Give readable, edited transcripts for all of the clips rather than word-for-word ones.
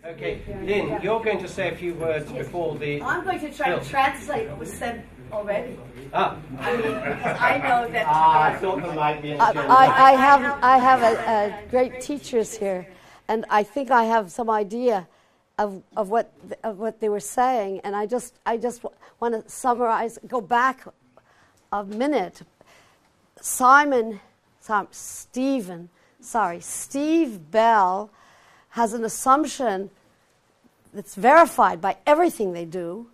Okay, Lynn, you're going to say a few words before the... I'm going to try to translate what was said already. Ah. I mean, because I know that... I thought there might be an agenda. I have a great teachers here, and I think I have some idea of what they were saying, and I just want to summarize, go back a minute. Steve Bell has an assumption that's verified by everything they do,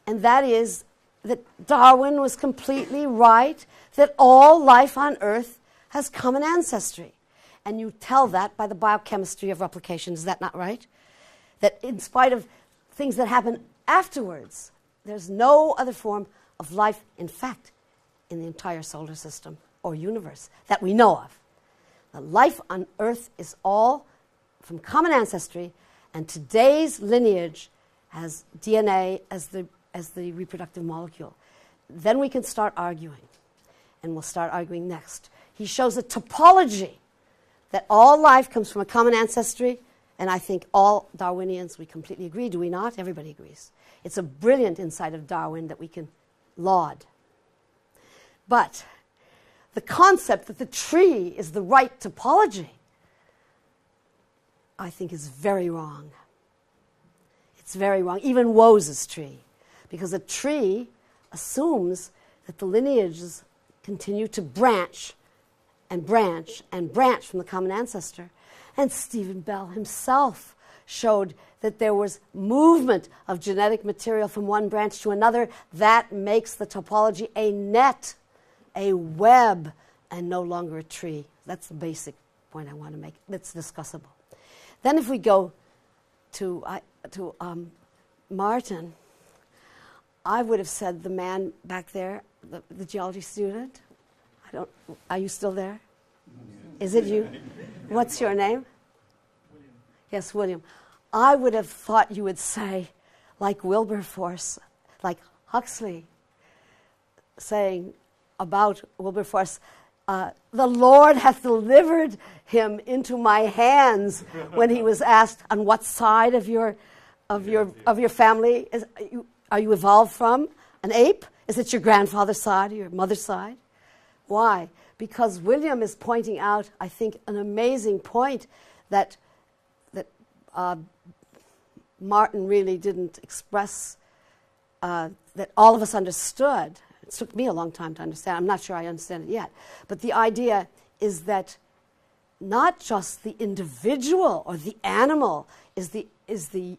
and that is that Darwin was completely right, that all life on Earth has common ancestry. And you tell that by the biochemistry of replication. Is that not right? That in spite of things that happen afterwards, there's no other form of life, in fact, in the entire solar system or universe that we know of. The life on Earth is all from common ancestry, and today's lineage has DNA as the reproductive molecule. Then we can start arguing, and we'll start arguing next. He shows a topology that all life comes from a common ancestry, and I think all Darwinians, we completely agree, do we not? Everybody agrees. It's a brilliant insight of Darwin that we can laud. But the concept that the tree is the right topology, I think, is very wrong. It's very wrong. Even Wose's tree, because a tree assumes that the lineages continue to branch and branch and branch from the common ancestor. And Stephen Bell himself showed that there was movement of genetic material from one branch to another. That makes the topology a net, a web, and no longer a tree. That's the basic point I want to make. That's discussable. Then if we go to Martin, I would have said the man back there, the geology student. Are you still there? Is it you? What's your name? William. Yes, William. I would have thought you would say, like Wilberforce, like Huxley, saying about Wilberforce, the Lord hath delivered him into my hands, when he was asked, on what side of your family are you evolved from? An ape? Is it your grandfather's side or your mother's side? Why? Because William is pointing out, I think, an amazing point that Martin really didn't express, that all of us understood. It took me a long time to understand. I'm not sure I understand it yet. But the idea is that not just the individual or the animal is the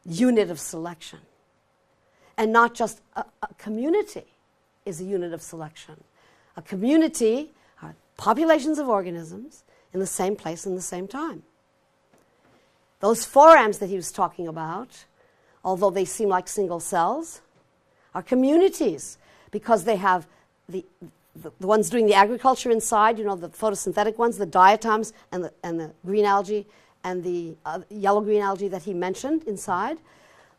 unit of selection, and not just a community is a unit of selection. A community are populations of organisms in the same place in the same time. Those forams that he was talking about, although they seem like single cells, are communities, because they have the ones doing the agriculture inside, the photosynthetic ones, the diatoms and the green algae and the yellow-green algae that he mentioned inside.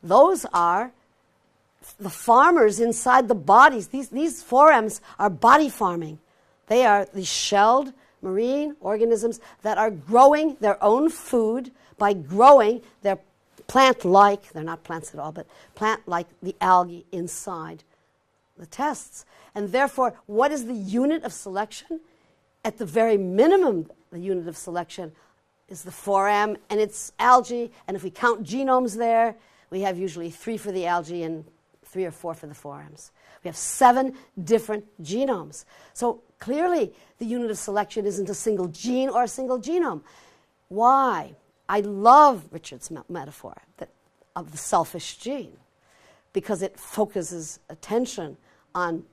Those are the farmers inside the bodies. These forams are body farming. They are the shelled marine organisms that are growing their own food by growing their plant-like, they're not plants at all, but plant-like the algae inside the tests. And therefore, what is the unit of selection? At the very minimum, the unit of selection is the foram and its algae. And if we count genomes there, we have usually 3 for the algae and 3 or 4 for the forams. We have 7 different genomes. So clearly, the unit of selection isn't a single gene or a single genome. Why? I love Richard's metaphor of the selfish gene, because it focuses attention on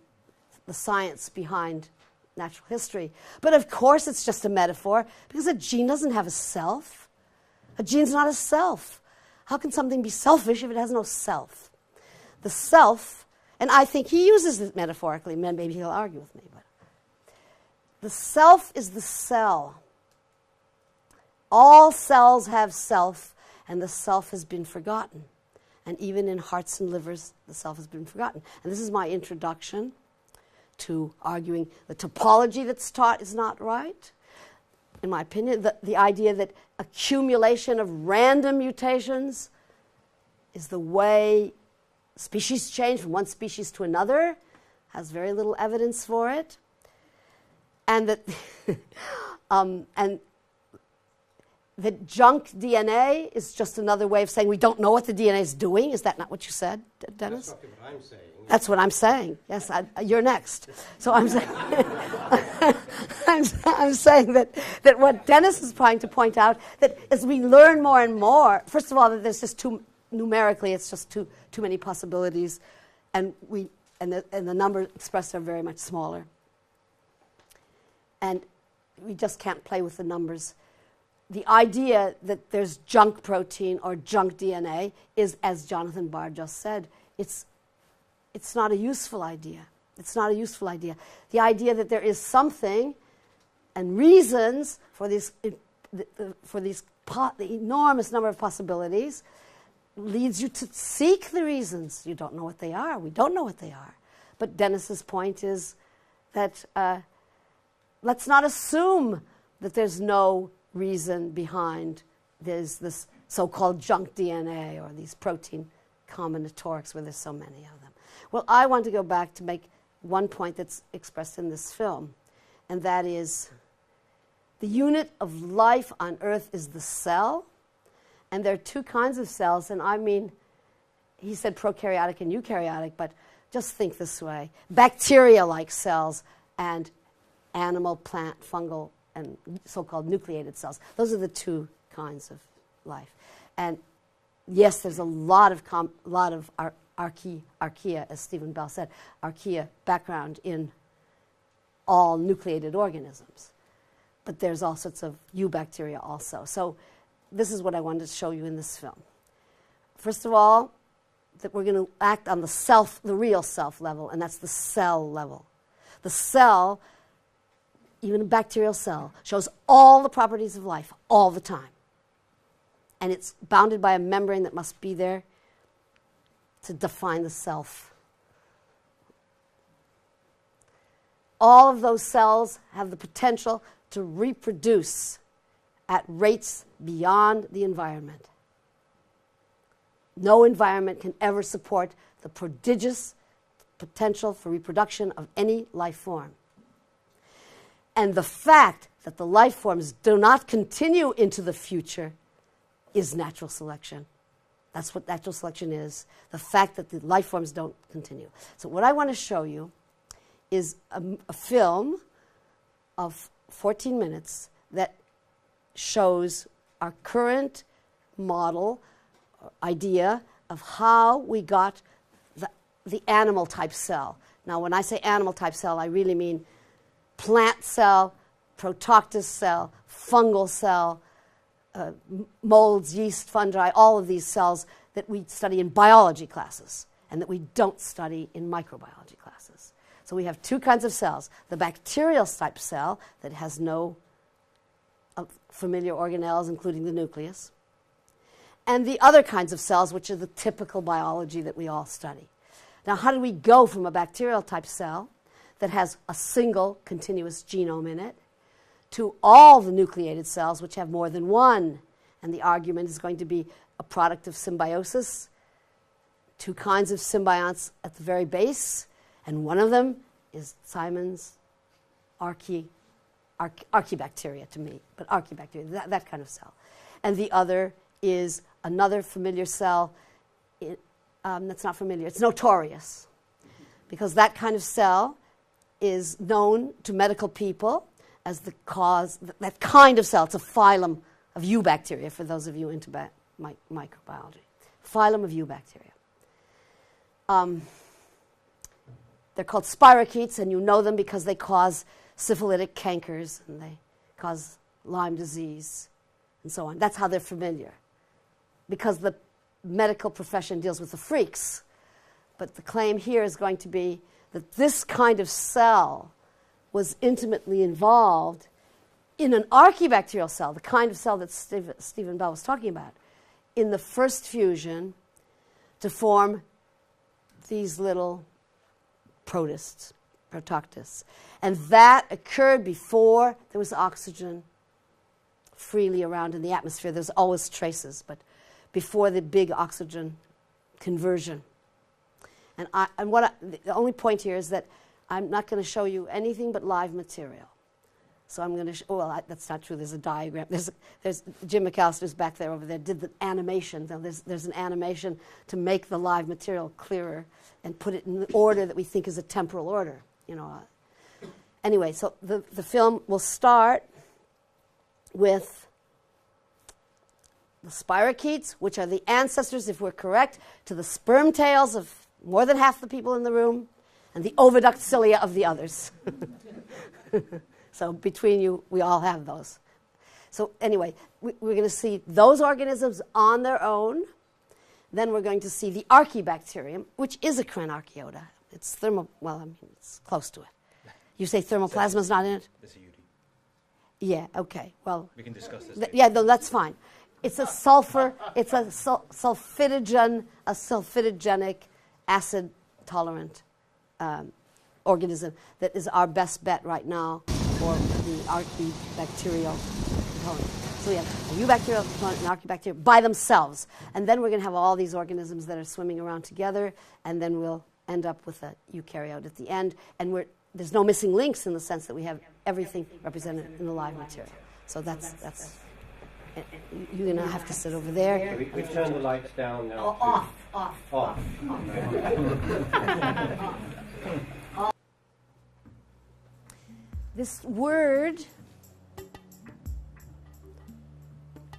the science behind natural history. But of course it's just a metaphor, because a gene doesn't have a self. A gene's not a self. How can something be selfish if it has no self? The self, and I think he uses it metaphorically, maybe he'll argue with me, but the self is the cell. All cells have self, and the self has been forgotten. And even in hearts and livers, the self has been forgotten. And this is my introduction to arguing the topology that's taught is not right. in my opinion, the idea that accumulation of random mutations is the way species change from one species to another, has very little evidence for it. And that and that junk DNA is just another way of saying we don't know what the DNA is doing. Is that not what you said, Dennis? That's not what I'm saying. That's what I'm saying. Yes, you're next. So I'm saying, I'm saying that what Dennis is trying to point out, that as we learn more and more, first of all, that there's just numerically, it's just too many possibilities, and the numbers expressed are very much smaller. And we just can't play with the numbers. The idea that there's junk protein or junk DNA is, as Jonathan Bard just said, it's not a useful idea. It's not a useful idea. The idea that there is something and reasons for the enormous number of possibilities leads you to seek the reasons. You don't know what they are. We don't know what they are. But Dennis's point is that let's not assume that there's no reason behind this so-called junk DNA or these protein combinatorics where there's so many of them. Well, I want to go back to make one point that's expressed in this film, and that is the unit of life on Earth is the cell, and there are two kinds of cells, and I mean, he said prokaryotic and eukaryotic, but just think this way. Bacteria-like cells and animal, plant, fungal, and so-called nucleated cells. Those are the two kinds of life. And yes, there's a lot of archaea, as Stephen Bell said, archaea background in all nucleated organisms. But there's all sorts of eubacteria also. So this is what I wanted to show you in this film. First of all, that we're going to act on the real self level, and that's the cell level. The cell, even a bacterial cell, shows all the properties of life all the time. And it's bounded by a membrane that must be there to define the self. All of those cells have the potential to reproduce at rates beyond the environment. No environment can ever support the prodigious potential for reproduction of any life form. And the fact that the life forms do not continue into the future is natural selection. That's what natural selection is, the fact that the life forms don't continue. So what I want to show you is a film of 14 minutes that shows our current model, idea of how we got the animal type cell. Now, when I say animal type cell, I really mean plant cell, protoctus cell, fungal cell, molds, yeast, fungi, all of these cells that we study in biology classes and that we don't study in microbiology classes. So we have two kinds of cells. The bacterial type cell that has no familiar organelles, including the nucleus, and the other kinds of cells, which are the typical biology that we all study. Now, how do we go from a bacterial type cell that has a single continuous genome in it to all the nucleated cells, which have more than one? And the argument is going to be a product of symbiosis, two kinds of symbionts at the very base, and one of them is Simon's archaebacteria to me, but archaebacteria, that kind of cell. And the other is another familiar cell that's not familiar. It's notorious, because that kind of cell is known to medical people as the cause, that kind of cell. It's a phylum of eubacteria, for those of you into microbiology. Phylum of eubacteria. They're called spirochetes, and you know them because they cause syphilitic cankers, and they cause Lyme disease, and so on. That's how they're familiar, because the medical profession deals with the freaks. But the claim here is going to be that this kind of cell was intimately involved in an archaebacterial cell, the kind of cell that Stephen Bell was talking about, in the first fusion to form these little protists, protoctus. And that occurred before there was oxygen freely around in the atmosphere. There's always traces, but before the big oxygen conversion. And the only point here is that I'm not going to show you anything but live material. So I'm going to that's not true. There's a diagram. There's Jim McAllister's back there over there did the animation. Now there's an animation to make the live material clearer and put it in the order that we think is a temporal order. Anyway, so the film will start with the spirochetes, which are the ancestors, if we're correct, to the sperm tails of more than half the people in the room, and the oviduct cilia of the others. So between you, we all have those. So anyway, we're going to see those organisms on their own. Then we're going to see the Archaebacterium, which is a cranarchaeota. It's it's close to it. You say thermoplasma is not in it? It's a UD. Yeah, okay. Well, we can discuss this later. Yeah, no, that's fine. It's a sulfur, it's a sulfidogenic, acid-tolerant organism that is our best bet right now for the archaebacterial component. So we have a eubacterial component and archaebacterial by themselves. And then we're going to have all these organisms that are swimming around together, and then we'll end up with a eukaryote at the end. And there's no missing links in the sense that we have everything represented in the live material. So that's you're going to have to sit over there. We've turned the lights down now. Off. This word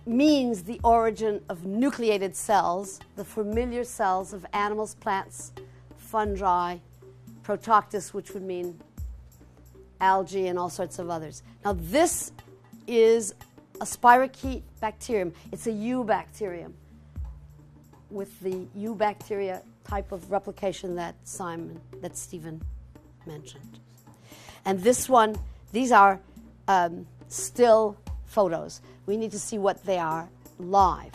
means the origin of nucleated cells, the familiar cells of animals, plants, fungi, Protoctus, which would mean algae, and all sorts of others. Now, this is a spirochete bacterium. It's a eubacterium with the eubacteria type of replication that Stephen mentioned. And this one, these are still photos. We need to see what they are live.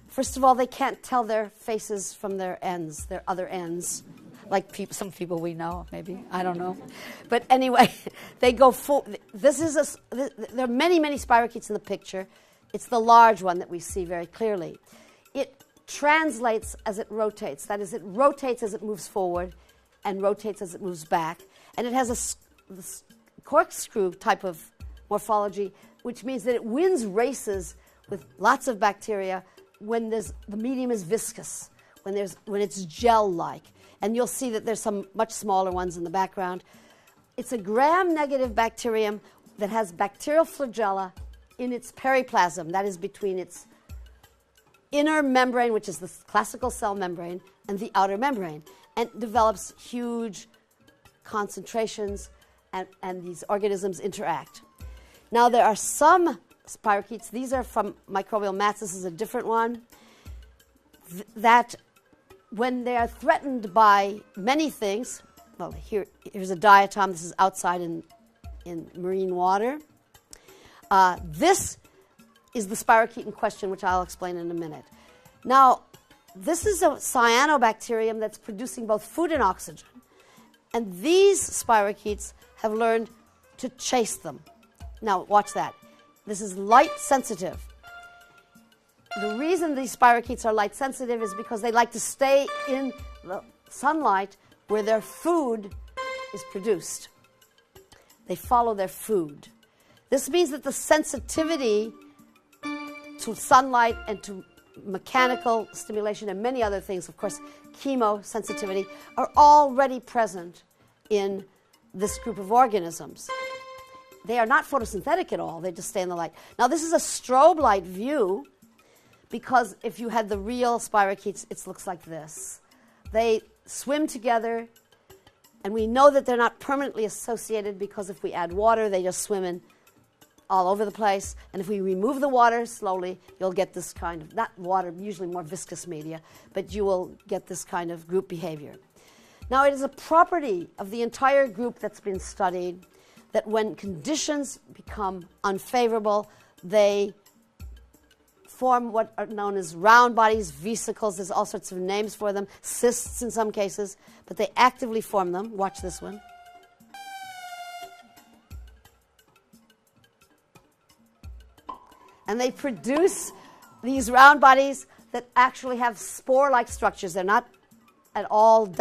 First of all, they can't tell their faces from their ends, their other ends, like some people we know, maybe. I don't know. But anyway, they go full. There are many, many spirochetes in the picture. It's the large one that we see very clearly. It translates as it rotates. That is, it rotates as it moves forward and rotates as it moves back. And it has this corkscrew type of morphology, which means that it wins races with lots of bacteria when the medium is viscous, when it's gel-like. And you'll see that there's some much smaller ones in the background. It's a gram-negative bacterium that has bacterial flagella in its periplasm, that is between its inner membrane, which is the classical cell membrane, and the outer membrane, and develops huge concentrations, and these organisms interact. Now, there are some spirochetes, these are from microbial mats, this is a different one, that when they are threatened by many things, well, here's a diatom, this is outside in marine water. This is the spirochete in question, which I'll explain in a minute. Now, this is a cyanobacterium that's producing both food and oxygen. And these spirochetes have learned to chase them. Now, watch that. This is light sensitive. The reason these spirochetes are light sensitive is because they like to stay in the sunlight where their food is produced. They follow their food. This means that the sensitivity to sunlight and to mechanical stimulation and many other things, of course, chemosensitivity, are already present in this group of organisms. They are not photosynthetic at all. They just stay in the light. Now, this is a strobe light view because if you had the real spirochetes, it looks like this. They swim together, and we know that they're not permanently associated because if we add water, they just swim in all over the place. And if we remove the water slowly, you'll get this kind of, not water, usually more viscous media, but you will get this kind of group behavior. Now, it is a property of the entire group that's been studied that when conditions become unfavorable, they form what are known as round bodies, vesicles. There's all sorts of names for them, cysts in some cases, but they actively form them. Watch this one. And they produce these round bodies that actually have spore-like structures. They're not at all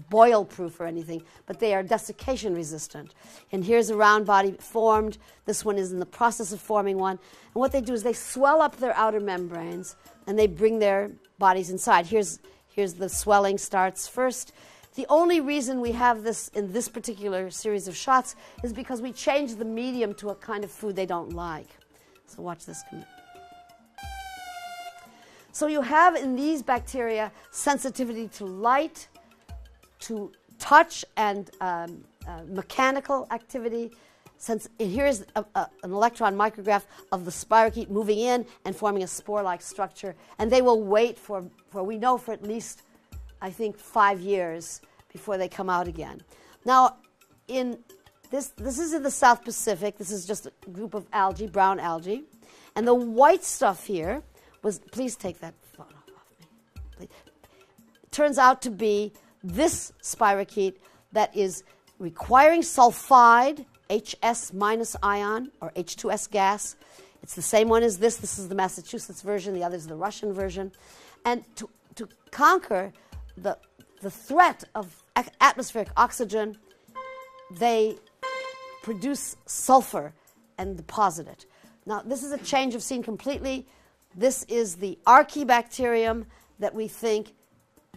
boil-proof or anything, but they are desiccation resistant. And here's a round body formed. This one is in the process of forming one. And what they do is they swell up their outer membranes, and they bring their bodies inside. Here's the swelling starts first. The only reason we have this in this particular series of shots is because we changed the medium to a kind of food they don't like. So watch this. So you have in these bacteria sensitivity to light, to touch, and mechanical activity. Here's an electron micrograph of the spirochete moving in and forming a spore-like structure. And they will wait for we know, for at least, I think, 5 years before they come out again. Now, this is in the South Pacific. This is just a group of algae, brown algae. And the white stuff here was, please take that photo off me. Please. Turns out to be this spirochete that is requiring sulfide, HS minus ion, or H2S gas. It's the same one as this. This is the Massachusetts version. The other is the Russian version. And to conquer the threat of atmospheric oxygen, they produce sulfur and deposit it. Now, this is a change of scene completely. This is the archaebacterium that we think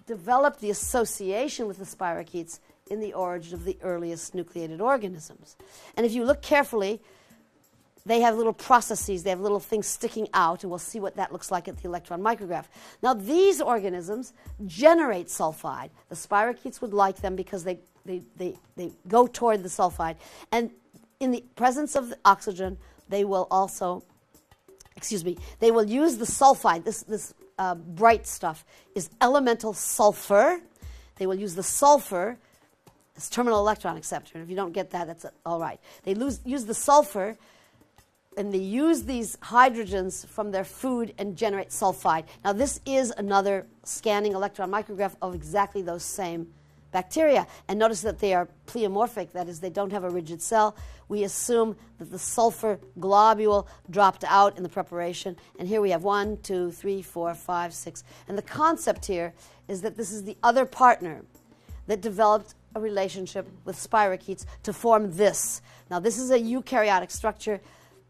developed the association with the spirochetes in the origin of the earliest nucleated organisms. And if you look carefully, they have little processes, they have little things sticking out, and we'll see what that looks like at the electron micrograph. Now, these organisms generate sulfide. The spirochetes would like them because they go toward the sulfide. And in the presence of the oxygen, they will also, they will use the sulfide. This bright stuff is elemental sulfur. They will use the sulfur as terminal electron acceptor. And if you don't get that, that's all right. They use the sulfur, and they use these hydrogens from their food and generate sulfide. Now, this is another scanning electron micrograph of exactly those same bacteria. And notice that they are pleomorphic, that is, they don't have a rigid cell. We assume that the sulfur globule dropped out in the preparation. And here we have 1, 2, 3, 4, 5, 6. And the concept here is that this is the other partner that developed a relationship with spirochetes to form this. Now, this is a eukaryotic structure.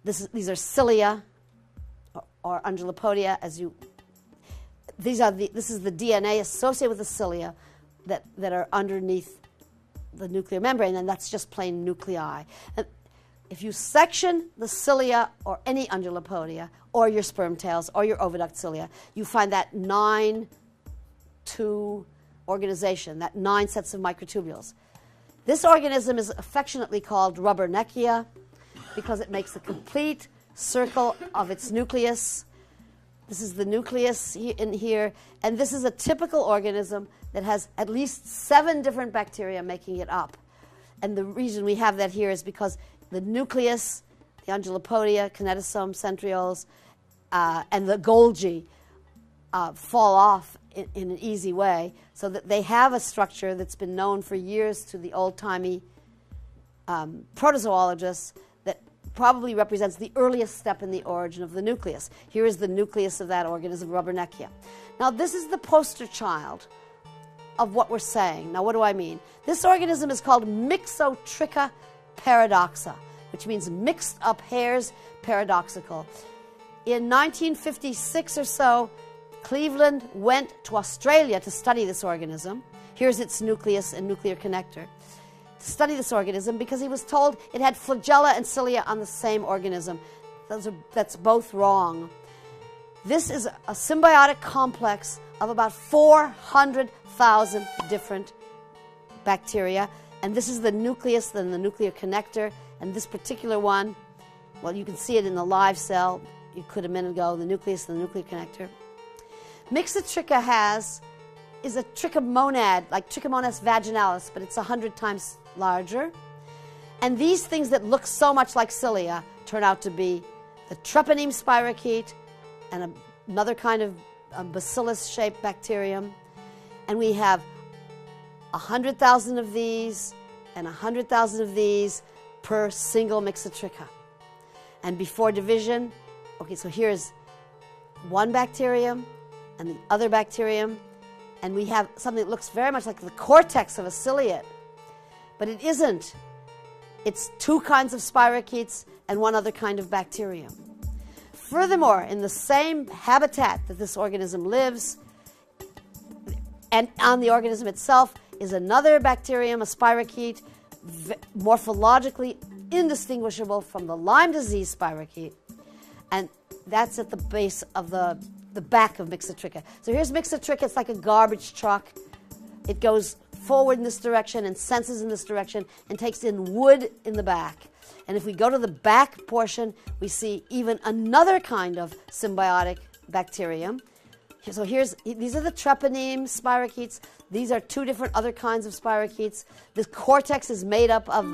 These are cilia or undulapodia. This is the DNA associated with the cilia that are underneath the nuclear membrane, and that's just plain nuclei. And if you section the cilia or any undulapodia or your sperm tails or your oviduct cilia, you find that 9-2 organization, that 9 sets of microtubules. This organism is affectionately called rubberneckia because it makes a complete circle of its nucleus. This is the nucleus in here, and this is a typical organism that has at least 7 different bacteria making it up. And the reason we have that here is because the nucleus, the undulapodia, kinetosome, centrioles, and the Golgi fall off in an easy way, so that they have a structure that's been known for years to the old-timey protozoologists that probably represents the earliest step in the origin of the nucleus. Here is the nucleus of that organism, rubberneckia. Now, this is the poster child of what we're saying. Now, what do I mean? This organism is called Mixotricha paradoxa, which means mixed up hairs paradoxical. In 1956 or so, Cleveland went to Australia to study this organism. Here's its nucleus and nuclear connector. To study this organism because he was told it had flagella and cilia on the same organism. That's both wrong. This is a symbiotic complex of about 400,000 different bacteria. And this is the nucleus and the nuclear connector. And this particular one, well, you can see it in the live cell. You could a minute ago, the nucleus and the nuclear connector. Mixotricha is a trichomonad, like Trichomonas vaginalis, but it's 100 times larger. And these things that look so much like cilia turn out to be the treponeme spirochete and another kind of bacillus-shaped bacterium. And we have 100,000 of these and 100,000 of these per single Mixotricha. And before division, Okay, so here's one bacterium and the other bacterium, and we have something that looks very much like the cortex of a ciliate, but it isn't. It's two kinds of spirochetes and one other kind of bacterium. Furthermore, in the same habitat that this organism lives, and on the organism itself, is another bacterium, a spirochete, morphologically indistinguishable from the Lyme disease spirochete, and that's at the base of the back of Mixotricha. So here's Mixotricha. It's like a garbage truck. It goes forward in this direction and senses in this direction and takes in wood in the back. And if we go to the back portion, we see even another kind of symbiotic bacterium. So these are the treponeme spirochetes. These are two different other kinds of spirochetes. The cortex is made up of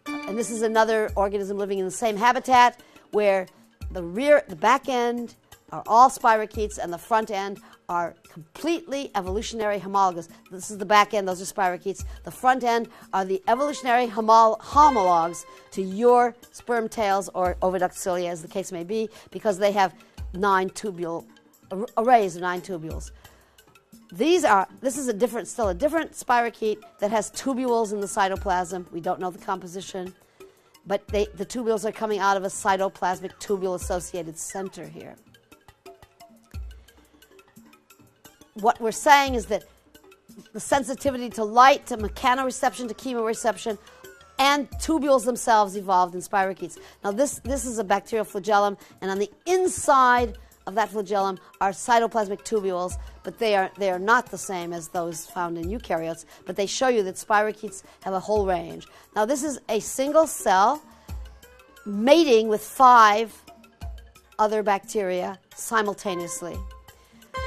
and this is another organism living in the same habitat where the back end are all spirochetes and the front end are completely evolutionary homologous. This is the back end, those are spirochetes. The front end are the evolutionary homologs to your sperm tails or ovidactylia, as the case may be, because they have arrays of 9 tubules. This is still a different spirochete that has tubules in the cytoplasm. We don't know the composition, but the tubules are coming out of a cytoplasmic tubule-associated center here. What we're saying is that the sensitivity to light, to mechanoreception, to chemoreception, and tubules themselves evolved in spirochetes. Now this is a bacterial flagellum, and on the inside of that flagellum are cytoplasmic tubules, but they are not the same as those found in eukaryotes, but they show you that spirochetes have a whole range. Now this is a single cell mating with 5 other bacteria simultaneously.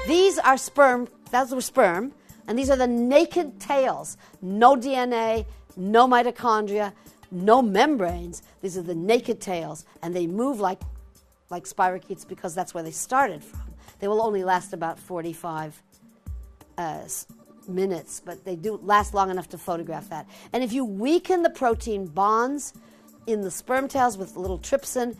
These are sperm, those were sperm, and these are the naked tails. No DNA, no mitochondria, no membranes. These are the naked tails, and they move like spirochetes because that's where they started from. They will only last about 45 minutes, but they do last long enough to photograph that. And if you weaken the protein bonds in the sperm tails with a little trypsin,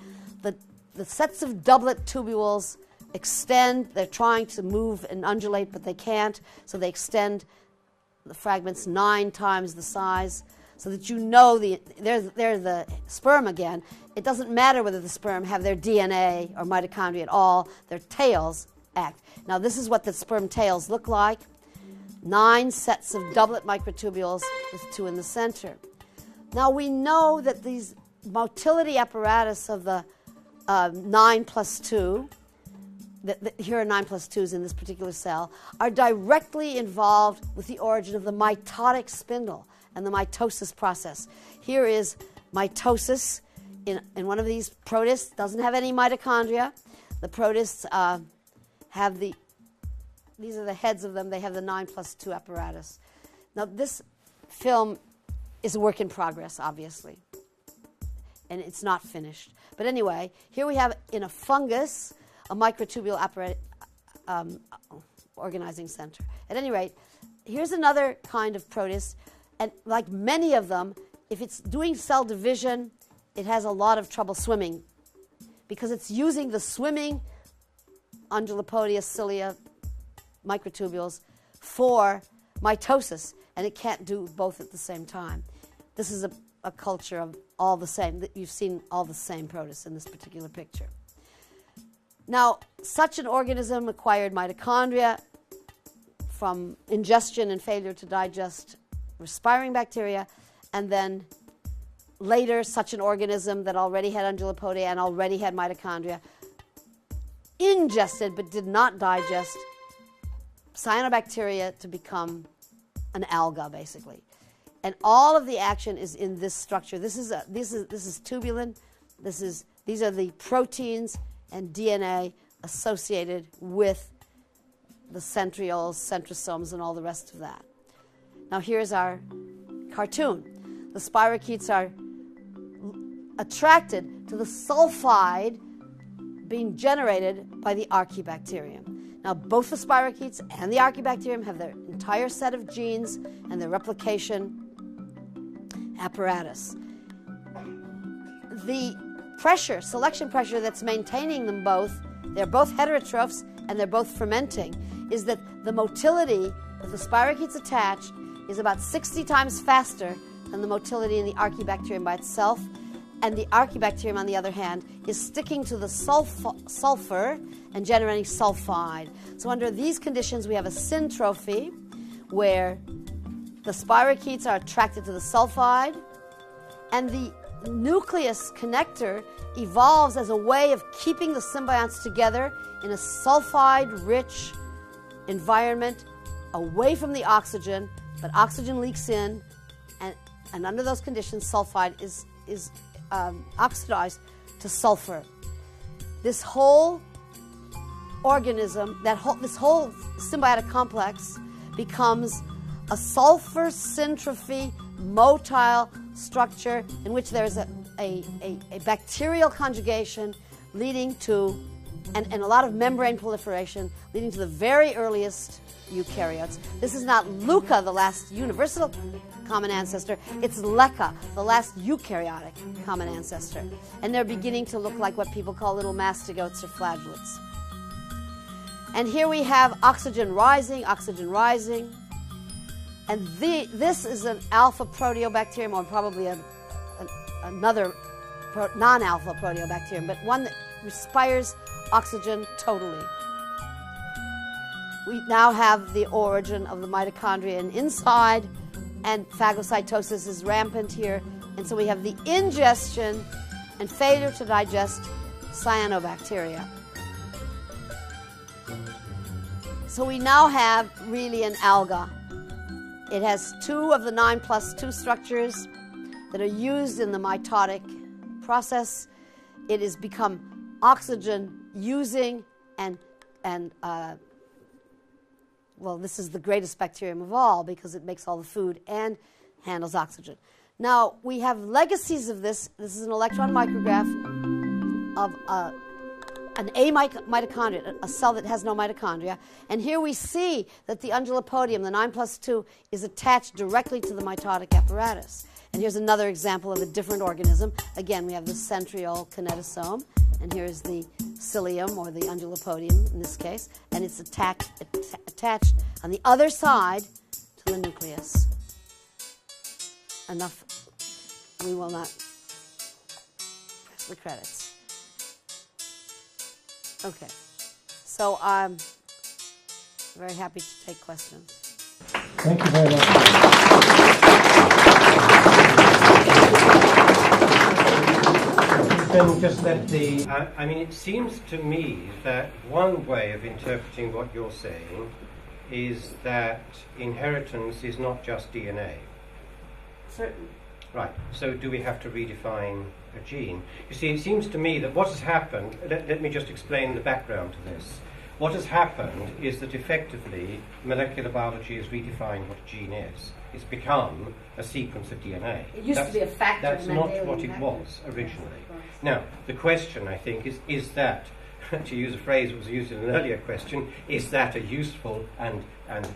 the sets of doublet tubules extend. They're trying to move and undulate, but they can't, so they extend the fragments 9 times the size, so that you know they're the sperm again. It doesn't matter whether the sperm have their DNA or mitochondria at all. Their tails act. Now this is what the sperm tails look like. 9 sets of doublet microtubules with 2 in the center. Now we know that these motility apparatus of the 9 plus 2, here are 9 plus 2s in this particular cell, are directly involved with the origin of the mitotic spindle and the mitosis process. Here is mitosis in one of these protists. Doesn't have any mitochondria. The protists have these are the heads of them. They have the 9 plus 2 apparatus. Now this film is a work in progress, obviously, and it's not finished. But anyway, here we have in a fungus a microtubule organizing center. At any rate, here's another kind of protist, and like many of them, if it's doing cell division, it has a lot of trouble swimming because it's using the swimming Undulapodia cilia microtubules for mitosis, and it can't do both at the same time. This is a culture of all the same. You've seen all the same protists in this particular picture. Now, such an organism acquired mitochondria from ingestion and failure to digest respiring bacteria, and then later such an organism that already had Undulapodia and already had mitochondria ingested but did not digest cyanobacteria to become an alga, basically. And all of the action is in this structure. This is tubulin. These are the proteins and DNA associated with the centrioles, centrosomes, and all the rest of that. Now here's our cartoon. The spirochetes are attracted to the sulfide being generated by the archaebacterium. Now both the spirochetes and the archaebacterium have their entire set of genes and their replication apparatus. The pressure, selection pressure that's maintaining them both, they're both heterotrophs and they're both fermenting, is that the motility that the spirochetes attached is about 60 times faster than the motility in the archaebacterium by itself. And the archaebacterium, on the other hand, is sticking to the sulfur and generating sulfide. So under these conditions, we have a syntrophy where the spirochetes are attracted to the sulfide, and the nucleus connector evolves as a way of keeping the symbionts together in a sulfide-rich environment away from the oxygen, but oxygen leaks in, and under those conditions, sulfide is oxidized to sulfur. This whole organism, this whole symbiotic complex becomes a sulfur syntrophy motile structure in which there is a bacterial conjugation leading to, and a lot of membrane proliferation leading to the very earliest eukaryotes. This is not LUCA, the last universal common ancestor. It's LECA, the last eukaryotic common ancestor. And they're beginning to look like what people call little mastigotes or flagellates. And here we have oxygen rising, and this is an alpha proteobacterium, or probably another non-alpha proteobacterium, but one that respires oxygen totally. We now have the origin of the mitochondria inside, and phagocytosis is rampant here, and so we have the ingestion and failure to digest cyanobacteria. So we now have really an alga. It has 2 of the 9+2 structures that are used in the mitotic process. It has become oxygen using and this is the greatest bacterium of all because it makes all the food and handles oxygen. Now, we have legacies of this. This is an electron micrograph of an amitochondria, a cell that has no mitochondria. And here we see that the undulopodium, the 9+2, is attached directly to the mitotic apparatus. And here's another example of a different organism. Again, we have the centriole kinetosome, and here's the cilium, or the undulopodium in this case, and it's attached on the other side to the nucleus. Enough. We will not press the credits. Okay, so I'm very happy to take questions. Thank you very much. Then just let the... I mean, it seems to me that one way of interpreting what you're saying is that inheritance is not just DNA. Certain. Right, so do we have to redefine a gene? You see, it seems to me that what has happened, let me just explain the background to this. What has happened is that effectively molecular biology has redefined what a gene is. It's become a sequence of DNA. It used to be a factor. That's not what it was originally. Now, the question, I think, is that, to use a phrase that was used in an earlier question, is that a useful and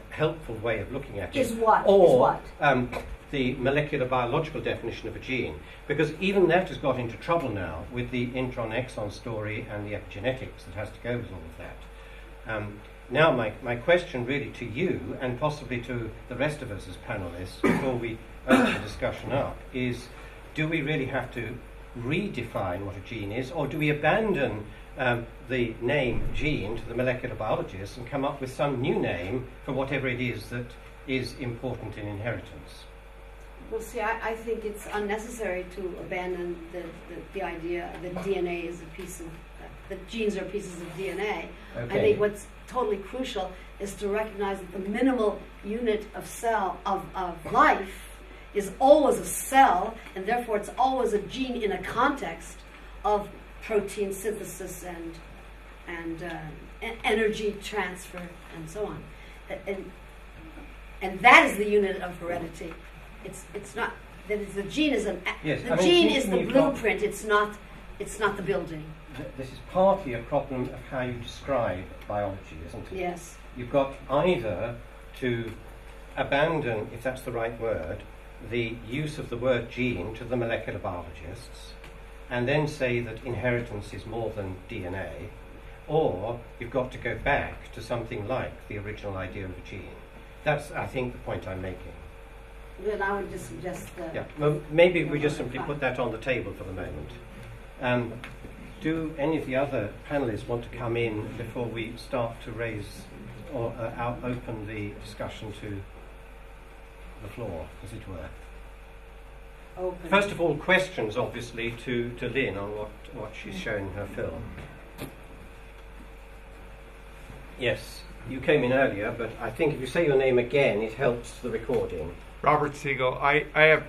helpful way of looking at it? Is what? Or, the molecular biological definition of a gene, because even that has got into trouble now with the intron-exon story and the epigenetics that has to go with all of that. Now my question really to you, and possibly to the rest of us as panelists, before we open the discussion up, is do we really have to redefine what a gene is, or do we abandon the name gene to the molecular biologists and come up with some new name for whatever it is that is important in inheritance? Well, see, I think it's unnecessary to abandon the idea that DNA is a piece of, that genes are pieces of DNA. Okay. I think what's totally crucial is to recognize that the minimal unit of cell, of life, is always a cell, and therefore it's always a gene in a context of protein synthesis and energy transfer and so on. And that is the unit of heredity. It's not that the gene is the gene is the blueprint. It's not the building. This is partly a problem of how you describe biology, isn't it? Yes. You've got either to abandon, if that's the right word, the use of the word gene to the molecular biologists, and then say that inheritance is more than DNA, or you've got to go back to something like the original idea of a gene. That's, I think, the point I'm making. Then I would just suggest that. Yeah, well, maybe we just simply put that on the table for the moment. Do any of the other panelists want to come in before we start to raise or open the discussion to the floor, as it were? Open. First of all, questions, obviously, to Lynn on what she's shown in her film. Yes, you came in earlier, but I think if you say your name again, it helps the recording. Robert Siegel. I have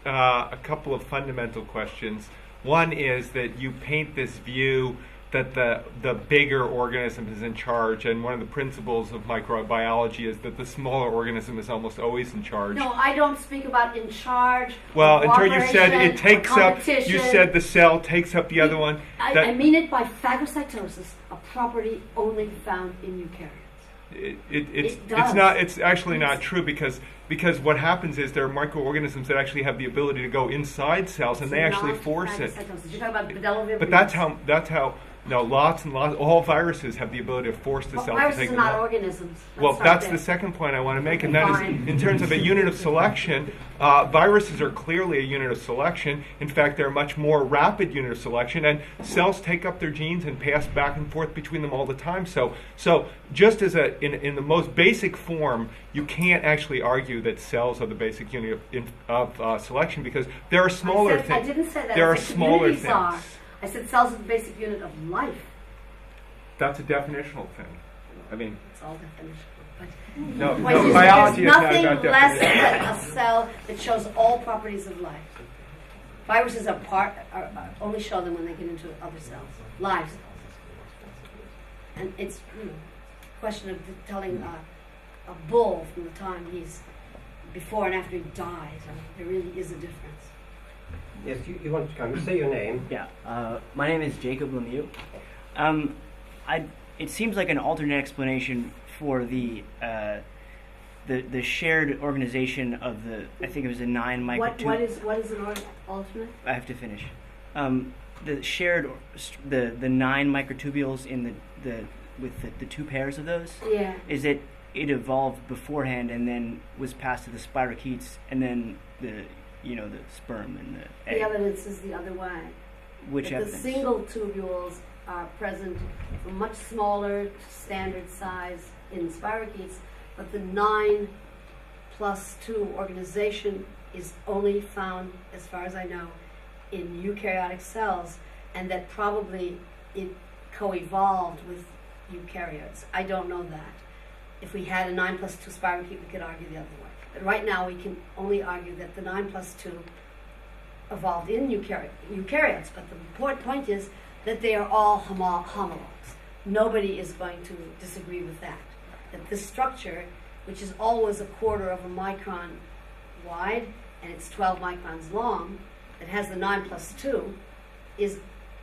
a couple of fundamental questions. One is that you paint this view that the bigger organism is in charge, and one of the principles of microbiology is that the smaller organism is almost always in charge. No, I don't speak about in charge. Well, until you said it takes up, competition. you said the cell takes up the other one. I mean it by phagocytosis, a property only found in eukaryotes. It's not. It's actually not true because what happens is there are microorganisms that actually have the ability to go inside cells and they actually force it. You're talking about bedellovirus. But that's how. No, lots and lots. All viruses have the ability to force the cell to viruses take are them not out. organisms. Well, that's the second point I want to make, and that is in terms of a unit of selection. Viruses are clearly a unit of selection. In fact, they're a much more rapid unit of selection, and cells take up their genes and pass back and forth between them all the time. So just as in the most basic form, you can't actually argue that cells are the basic unit of selection because there are smaller things. I didn't say that. There are I said smaller communities things. are. I said cells are the basic unit of life. That's a definitional thing. I mean, It's all definitional. But no, point is, biology is there's not nothing about less definition. than a cell that shows all properties of life. Viruses are only show them when they get into other cells, live cells. And it's a question of telling a bull from the time he's before and after he dies. I mean, there really is a difference. Yes, you want to come. Say your name. Yeah, my name is Jacob Lemieux. It seems like an alternate explanation for the shared organization of the. I think it was a 9 microtubules. What is an alternate? I have to finish. The shared the 9 microtubules in with the 2 pairs of those. Yeah. Is it evolved beforehand and then was passed to the spirochetes and then the sperm and the egg. The evidence is the other way. Which that evidence? The single tubules are present for much smaller standard size in spirochetes, but the 9+2 organization is only found, as far as I know, in eukaryotic cells, and that probably it co-evolved with eukaryotes. I don't know that. If we had a 9+2 spirochete, we could argue the other way. But right now, we can only argue that the 9+2 evolved in eukaryotes. But the important point is that they are all homologs. Nobody is going to disagree with that. That this structure, which is always a quarter of a micron wide and it's 12 microns long, that has the 9+2,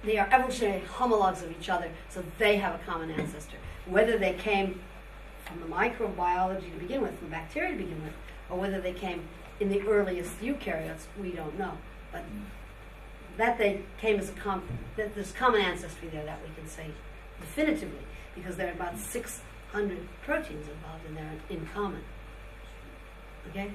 they are evolutionary homologs of each other, so they have a common ancestor. Whether they came from the microbiology to begin with, from bacteria to begin with, or whether they came in the earliest eukaryotes, we don't know. But that they came as that there's common ancestry there, that we can say definitively, because there are about 600 proteins involved in there in common. Okay?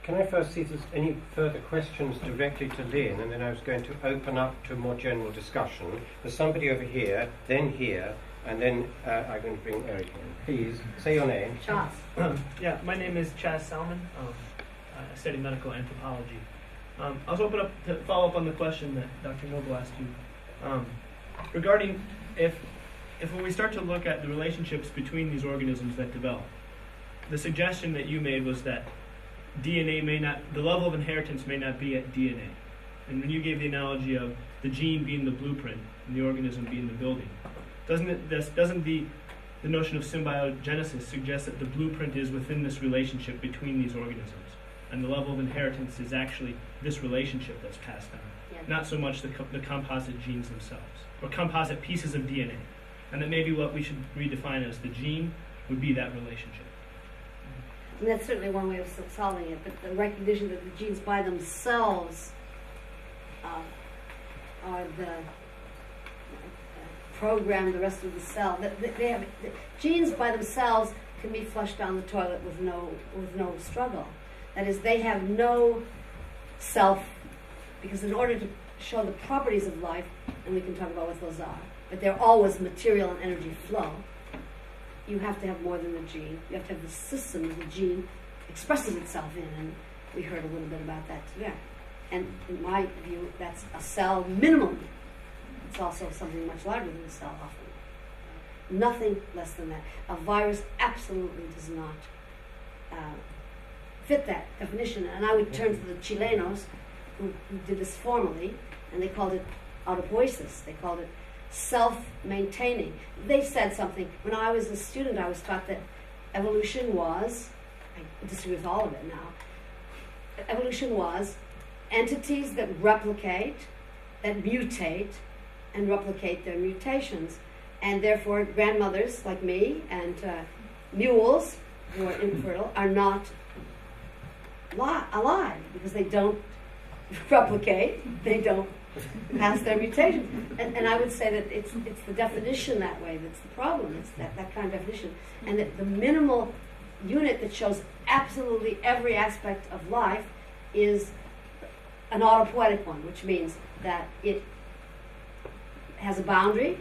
Can I first see if there's any further questions directly to Lynn, and then I was going to open up to a more general discussion. There's somebody over here, then here, and then I'm going to bring Eric in. Please, say your name. Chas. Yeah, my name is Chas Salmon. I study medical anthropology. I was hoping to follow up on the question that Dr. Noble asked you regarding if when we start to look at the relationships between these organisms that develop, the suggestion that you made was that DNA the level of inheritance may not be at DNA. And when you gave the analogy of the gene being the blueprint and the organism being the building, doesn't the notion of symbiogenesis suggest that the blueprint is within this relationship between these organisms? And the level of inheritance is actually this relationship that's passed down, not so much the composite genes themselves, or composite pieces of DNA. And that maybe what we should redefine as the gene would be that relationship. And that's certainly one way of solving it, but the recognition that the genes by themselves program the rest of the cell. They have, the genes by themselves can be flushed down the toilet with no struggle. That is, they have no self, because in order to show the properties of life, and we can talk about what those are, but they're always material and energy flow, you have to have more than the gene. You have to have the system that the gene expresses itself in, and we heard a little bit about that today. And in my view, that's a cell minimum. It's also something much larger than a cell often. Nothing less than that. A virus absolutely does not fit that definition. And I would turn to the Chilenos who did this formally, and they called it autopoiesis. They called it self-maintaining. They said something. When I was a student, I was taught that evolution was, I disagree with all of it now, evolution was entities that replicate, that mutate, and replicate their mutations. And therefore, grandmothers like me and mules who are infertile are not alive because they don't replicate, they don't pass their mutations. And I would say that it's the definition that way that's the problem. It's that kind of definition. And that the minimal unit that shows absolutely every aspect of life is an autopoietic one, which means that it has a boundary,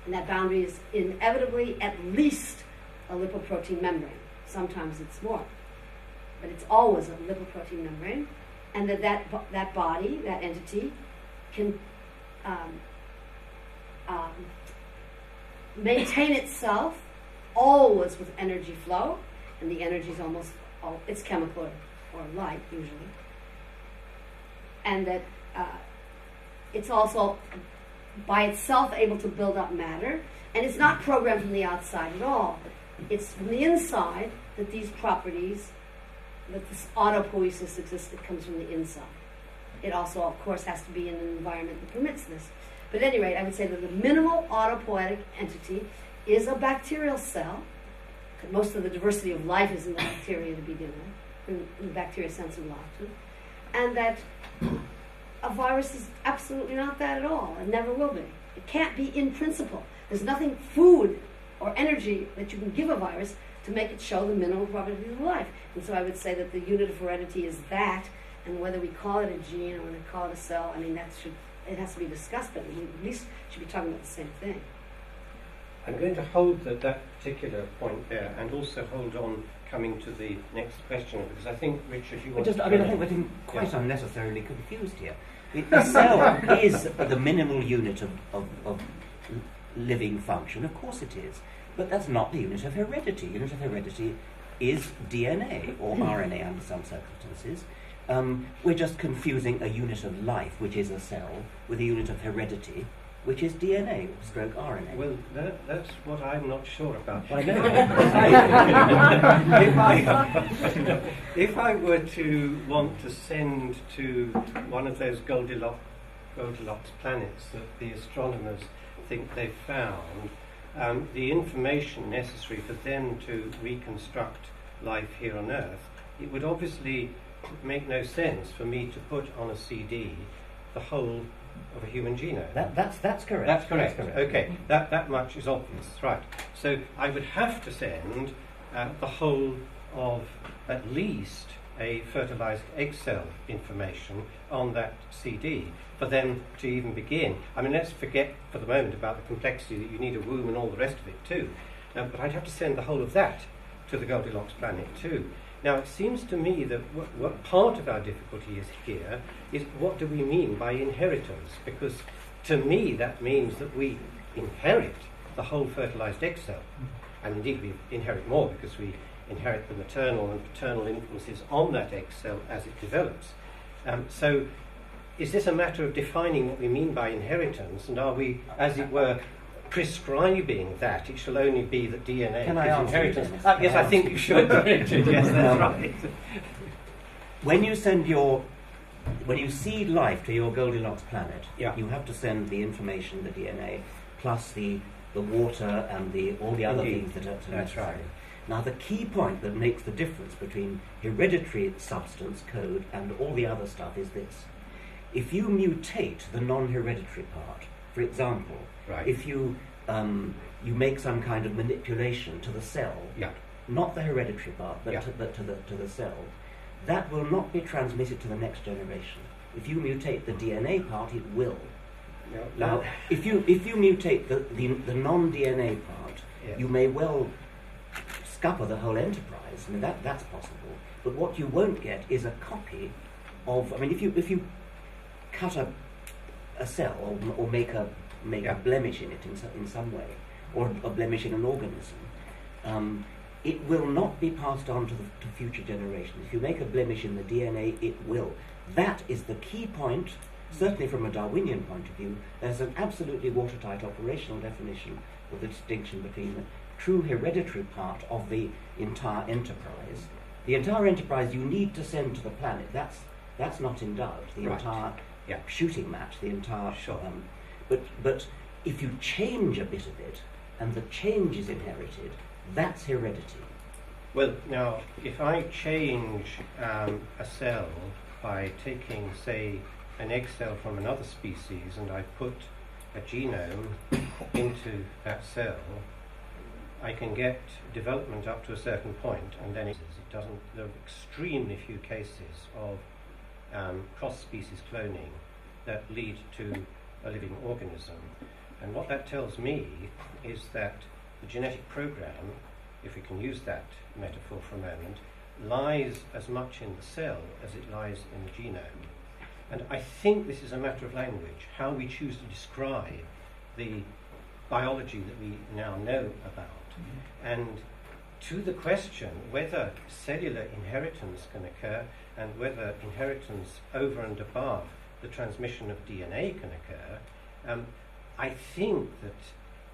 and that boundary is inevitably at least a lipoprotein membrane. Sometimes it's more, but it's always a lipoprotein membrane, and that body, that entity, can maintain itself always with energy flow, and the energy is almost it's chemical or light usually, and that it's also by itself able to build up matter, and it's not programmed from the outside at all. It's from the inside that these properties, that this autopoiesis exists. It comes from the inside. It also, of course, has to be in an environment that permits this. But at any rate, I would say that the minimal autopoietic entity is a bacterial cell. Most of the diversity of life is in the bacteria to begin with, in the bacteria sense of life. And that a virus is absolutely not that at all, and never will be. It can't be in principle. There's nothing, food or energy, that you can give a virus to make it show the minimal properties of life. And so I would say that the unit of heredity is that, and whether we call it a gene or whether we call it a cell, I mean, it has to be discussed, but we at least should be talking about the same thing. I'm going to hold that particular point there, and also hold on coming to the next question, because I think, Richard, you want to... I think we're getting quite unnecessarily confused here. The cell is the minimal unit of living function, of course it is, but that's not the unit of heredity. Unit of heredity is DNA, or RNA under some circumstances. We're just confusing a unit of life, which is a cell, with a unit of heredity, which is DNA, stroke RNA. Well, that's what I'm not sure about. I know. If I were to want to send to one of those Goldilocks planets that the astronomers think they've found, the information necessary for them to reconstruct life here on Earth, it would obviously make no sense for me to put on a CD the whole of a human genome. That's correct. That's correct. Okay, that much is obvious, right? So I would have to send the whole of at least a fertilized egg cell information on that CD for them to even begin. I mean, let's forget for the moment about the complexity that you need a womb and all the rest of it too. But I'd have to send the whole of that to the Goldilocks planet too. Now, it seems to me that what part of our difficulty is here is what do we mean by inheritance? Because to me that means that we inherit the whole fertilized egg cell. And indeed we inherit more because we inherit the maternal and paternal influences on that egg cell as it develops. So is this a matter of defining what we mean by inheritance, and are we, as it were, prescribing that it shall only be that DNA is inheritance? Yes, I think you should. Yes, that's right. When you seed life to your Goldilocks planet, you have to send the information, the DNA, plus the water and all the other things that are necessary. Right. Now, the key point that makes the difference between hereditary substance code and all the other stuff is this. if you mutate the non-hereditary part, for example, Right. if you you make some kind of manipulation to the cell, Yeah. not the hereditary part, but, Yeah. to the cell, that will not be transmitted to the next generation. If you mutate the DNA part, it will. Yeah. Now, if you mutate the non-DNA part, Yes. you may well scupper the whole enterprise. I mean, that's possible. But what you won't get is a copy of. I mean, if you cut a cell or make a Yeah. blemish in it in some way, or a blemish in an organism, it will not be passed on to future generations. If you make a blemish in the DNA, it will. That is the key point. Certainly from a Darwinian point of view, there's an absolutely watertight operational definition of the distinction between the true hereditary part of the entire enterprise. The entire enterprise you need to send to the planet, that's not in doubt. The Right. entire Yeah. shooting match, the entire... Sure. But if you change a bit of it, and the change is inherited, that's heredity. Well, now, if I change a cell by taking, say, an egg cell from another species and I put a genome into that cell, I can get development up to a certain point, and then it doesn't. There are extremely few cases of cross-species cloning that lead to a living organism. And what that tells me is that the genetic program, if we can use that metaphor for a moment, lies as much in the cell as it lies in the genome. And I think this is a matter of language, how we choose to describe the biology that we now know about. And to the question whether cellular inheritance can occur and whether inheritance over and above the transmission of DNA can occur, I think that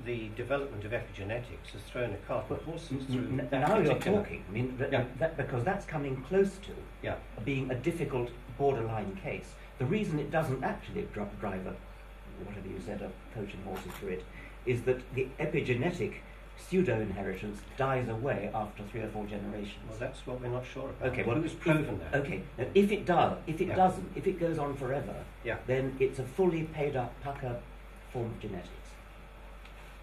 the development of epigenetics has thrown a cart of horses through that Now you're particular- talking. I mean, Yeah. because that's coming close to Yeah. being a difficult borderline case. The reason it doesn't actually drive a, whatever you said, a coach and horses through it, is that the epigenetic pseudo-inheritance dies away after 3 or 4 generations. Well, that's what we're not sure about. Okay, well, who's proven that? Okay, now if it does, if it Yeah. doesn't, if it goes on forever, Yeah. then it's a fully paid-up pucker form of genetics.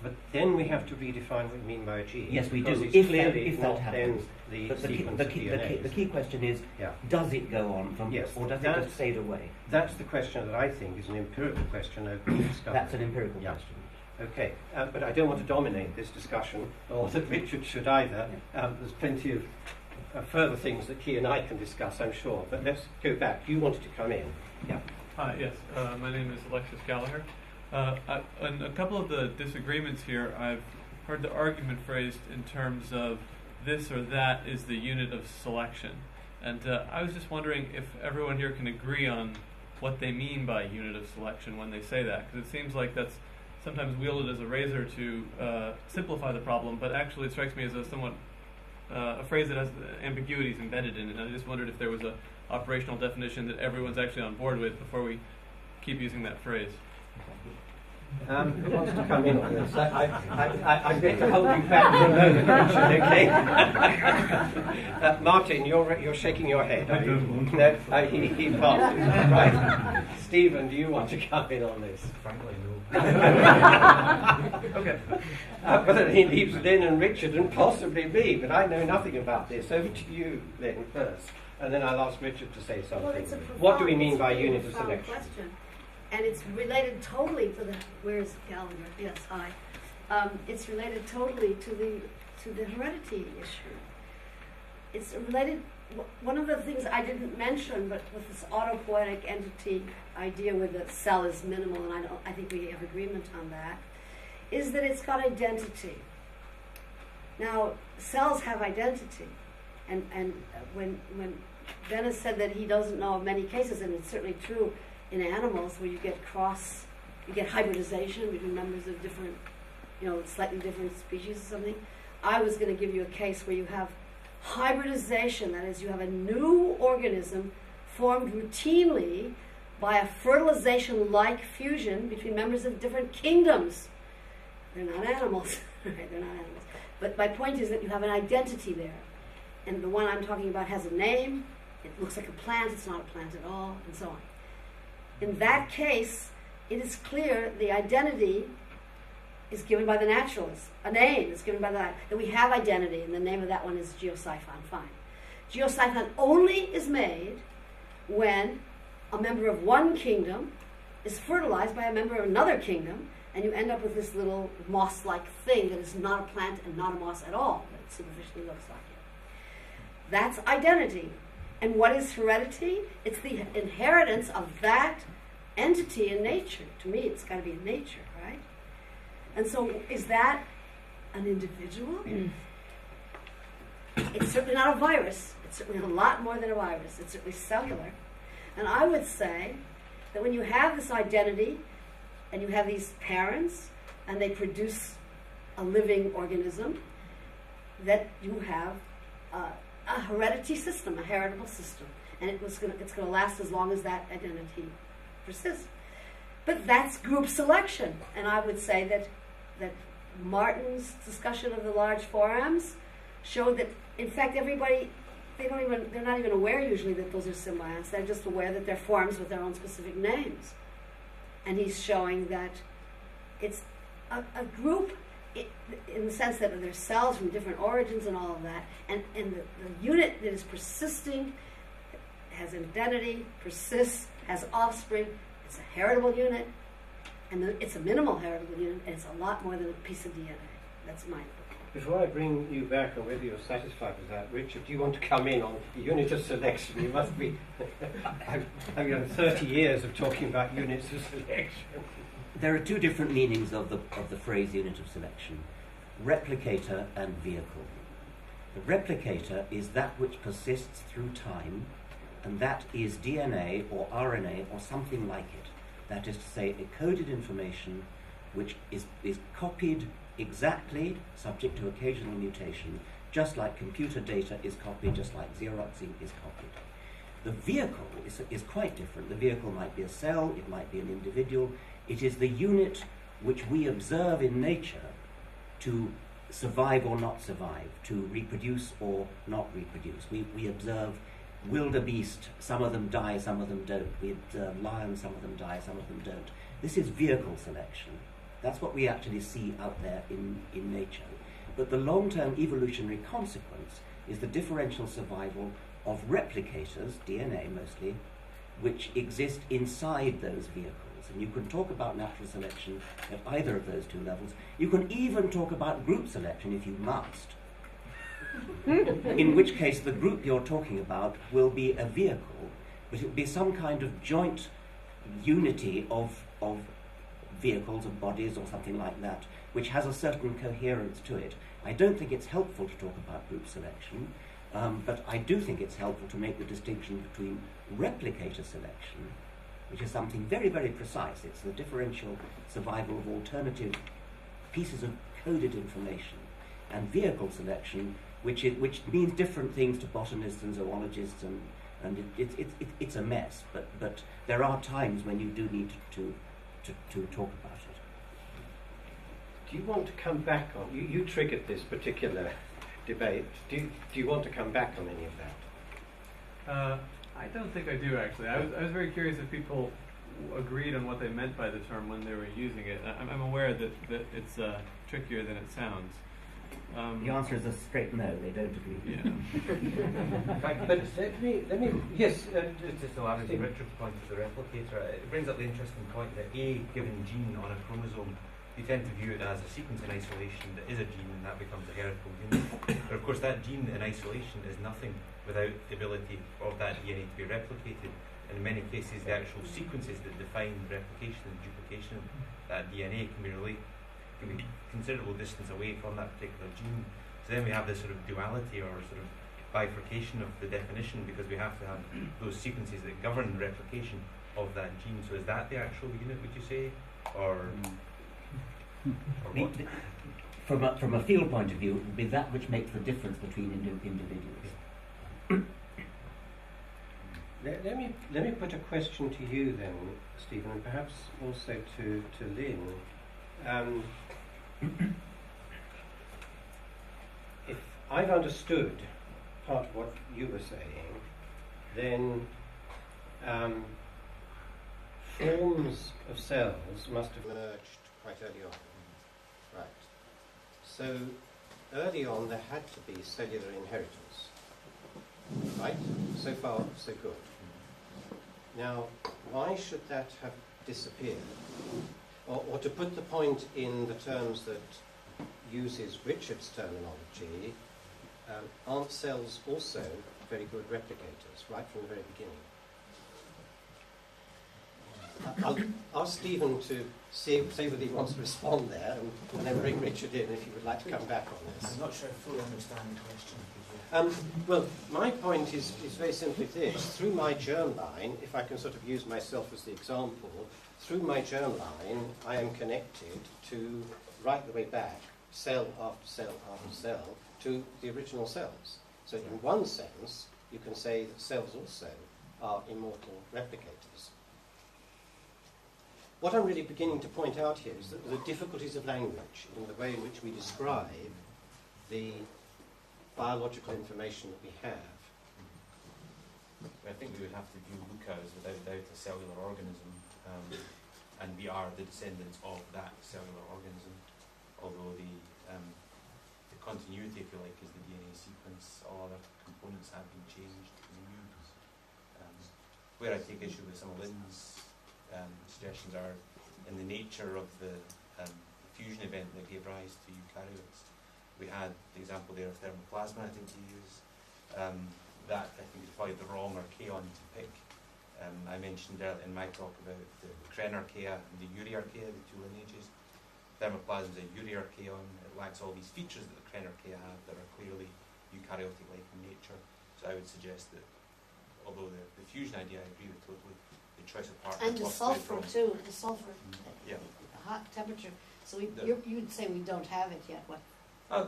But then we have to redefine what we mean by a gene. Yes, we because do. It's If clearly that not happens. then the But the sequence of DNA. key question is, Yeah. does it go on from, Yes, or does it that- just fade away? That's the question that I think is an empirical question open to discovery. That's an empirical Yeah. question. Okay, but I don't want to dominate this discussion, or that Richard should either. There's plenty of further things that he and I can discuss, I'm sure. But let's go back. You wanted to come in. Yeah. Hi, yes. My name is Alexis Gallagher. On a couple of the disagreements here, I've heard the argument phrased in terms of this or that is the unit of selection. And I was just wondering if everyone here can agree on what they mean by unit of selection when they say that, because it seems like that's sometimes wielded as a razor to simplify the problem, but actually it strikes me as a somewhat a phrase that has ambiguities embedded in it. And I just wondered if there was a operational definition that everyone's actually on board with before we keep using that phrase. Who wants to come in on this? I'm going to hold you back for a moment, Richard, okay? Martin, you're shaking your head, are you? No, he passes. Right. Stephen, do you want to come in on this? Frankly, no. Okay. But then he leaves Lynn and Richard and possibly me, but I know nothing about this. Over to you, Lynn, first, and then I'll ask Richard to say something. Well, it's a What do we mean profound- by it's a unit of profound selection? question. And it's related totally to the. Where's Gallagher? Yes, hi. It's related totally to the heredity issue. It's related. One of the things I didn't mention, but with this autopoietic entity idea where the cell is minimal, and I think we have agreement on that, is that it's got identity. Now, cells have identity, and when Denis said that he doesn't know of many cases, and it's certainly true in animals where you get hybridization between members of different, slightly different species or something. I was going to give you a case where you have hybridization, that is, you have a new organism formed routinely by a fertilization-like fusion between members of different kingdoms. They're not animals, right? They're not animals. But my point is that you have an identity there. And the one I'm talking about has a name, it looks like a plant, it's not a plant at all, and so on. In that case, it is clear the identity is given by the naturalists. A name is given by that we have identity, and the name of that one is geosiphon. Fine. Geosiphon only is made when a member of one kingdom is fertilized by a member of another kingdom, and you end up with this little moss-like thing that is not a plant and not a moss at all, but it superficially looks like it. That's identity. And what is heredity? It's the inheritance of that entity in nature. To me, it's got to be in nature, right? And so, is that an individual? It's certainly not a virus. It's certainly a lot more than a virus. It's certainly cellular. And I would say that when you have this identity, and you have these parents, and they produce a living organism, that you have a heredity system, a heritable system, and it's going to last as long as that identity persists. But that's group selection, and I would say that Martin's discussion of the large forams showed that, in fact, everybody, they're not even aware usually that those are symbionts. They're just aware that they're forms with their own specific names. And he's showing that it's a group in the sense that they're cells from different origins and all of that. And the unit that is persisting, has identity, persists, has offspring. It's a heritable unit, and it's a minimal heritable unit, and it's a lot more than a piece of DNA. That's my opinion. Before I bring you back on whether you're satisfied with that, Richard, do you want to come in on the unit of selection? You must be. I've done 30 years of talking about units of selection. There are two different meanings of the phrase unit of selection: replicator and vehicle. The replicator is that which persists through time, and that is DNA or RNA or something like it. That is to say, a coded information which is copied exactly, subject to occasional mutation, just like computer data is copied, just like Xeroxing is copied. The vehicle is quite different. The vehicle might be a cell, it might be an individual. It is the unit which we observe in nature to survive or not survive, to reproduce or not reproduce. We observe wildebeest, some of them die, some of them don't. We observe lions, some of them die, some of them don't. This is vehicle selection. That's what we actually see out there in nature. But the long-term evolutionary consequence is the differential survival of replicators, DNA mostly, which exist inside those vehicles. And you can talk about natural selection at either of those two levels. You can even talk about group selection if you must. In which case the group you're talking about will be a vehicle, but it will be some kind of joint unity of vehicles, of bodies, or something like that, which has a certain coherence to it. I don't think it's helpful to talk about group selection, but I do think it's helpful to make the distinction between replicator selection, which is something very, very precise. It's the differential survival of alternative pieces of coded information, and vehicle selection, which means different things to botanists and zoologists, and it's a mess. But there are times when you do need to talk about it. Do you want to come back on? You triggered this particular debate. Do you want to come back on any of that? I don't think I do, actually. I was very curious if people agreed on what they meant by the term when they were using it. I'm aware that it's trickier than it sounds. The answer is a straight no. They don't agree. Yeah. But let me yes. Just to add to Richard's point of the replicator, it brings up the interesting point that a given gene on a chromosome, we tend to view it as a sequence in isolation that is a gene, and that becomes a heritable unit. But of course, that gene in isolation is nothing without the ability of that DNA to be replicated. And in many cases, the actual sequences that define replication and duplication of that DNA can be considerable distance away from that particular gene. So then we have this sort of duality or sort of bifurcation of the definition, because we have to have those sequences that govern the replication of that gene. So is that the actual unit, would you say? Or what? From a field point of view, it would be that which makes the difference between individuals. Let me put a question to you then, Stephen, and perhaps also to Lynn. If I've understood part of what you were saying, then forms of cells must have emerged quite early on. Right. So early on there had to be cellular inheritance. Right? So far, so good. Now, why should that have disappeared? Or to put the point in the terms that uses Richard's terminology, aren't cells also very good replicators right from the very beginning? I'll ask Stephen to say whether he wants to respond there, and then bring Richard in if he would like to come back on this. I'm not sure I fully understand the question. Well, my point is very simply this. Through my germline, if I can sort of use myself as the example, through my germline I am connected to, right the way back, cell after cell after cell, to the original cells. So in one sense, you can say that cells also are immortal replicators. What I'm really beginning to point out here is that the difficulties of language in the way in which we describe the biological information that we have. I think we would have to view Luca as without doubt a cellular organism, and we are the descendants of that cellular organism, although the continuity, if you like, is the DNA sequence. All other components have been changed and removed. Where I take issue with some of Lynn's suggestions are in the nature of the fusion event that gave rise to eukaryotes. We had the example there of thermoplasma, I think you used. That, I think, is probably the wrong archaeon to pick. I mentioned in my talk about the Krenarchaea and the Euryarchaea, the two lineages. Thermoplasma is a Euryarchaeon. It lacks all these features that the Krenarchaea have that are clearly eukaryotic-like in nature. So I would suggest that, although the fusion idea I agree with totally, the choice of partner... And the sulfur, too. The sulfur. Yeah. Hot temperature. So you'd say we don't have it yet. What?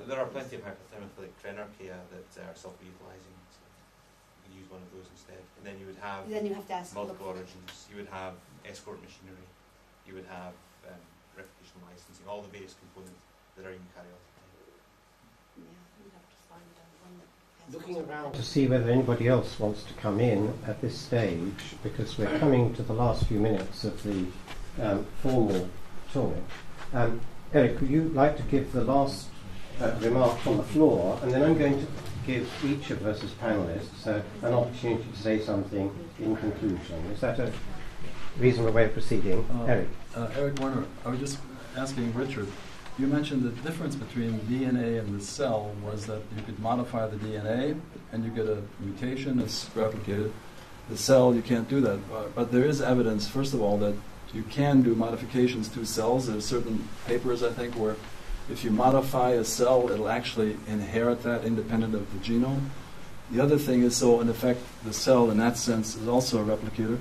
There are plenty of hypothermophilic Krenarchaea that are sulfur-utilizing, so you could use one of those instead. And then you would have, to ask multiple origins. You would have escort machinery. You would have replication licensing, all the various components that are eukaryotic. Yeah, we'd have to find one that has Looking around to see whether anybody else wants to come in at this stage, because we're coming to the last few minutes of the formal talk. Eric, would you like to give the last remarks on the floor, and then I'm going to give each of us as panellists an opportunity to say something in conclusion. Is that a reasonable way of proceeding? Eric? Eric Warner, I was just asking Richard, you mentioned the difference between DNA and the cell was that you could modify the DNA and you get a mutation, it's replicated. The cell, you can't do that. But there is evidence, first of all, that you can do modifications to cells. There's certain papers, I think, where if you modify a cell, it'll actually inherit that independent of the genome. The other thing is, so in effect, the cell in that sense is also a replicator.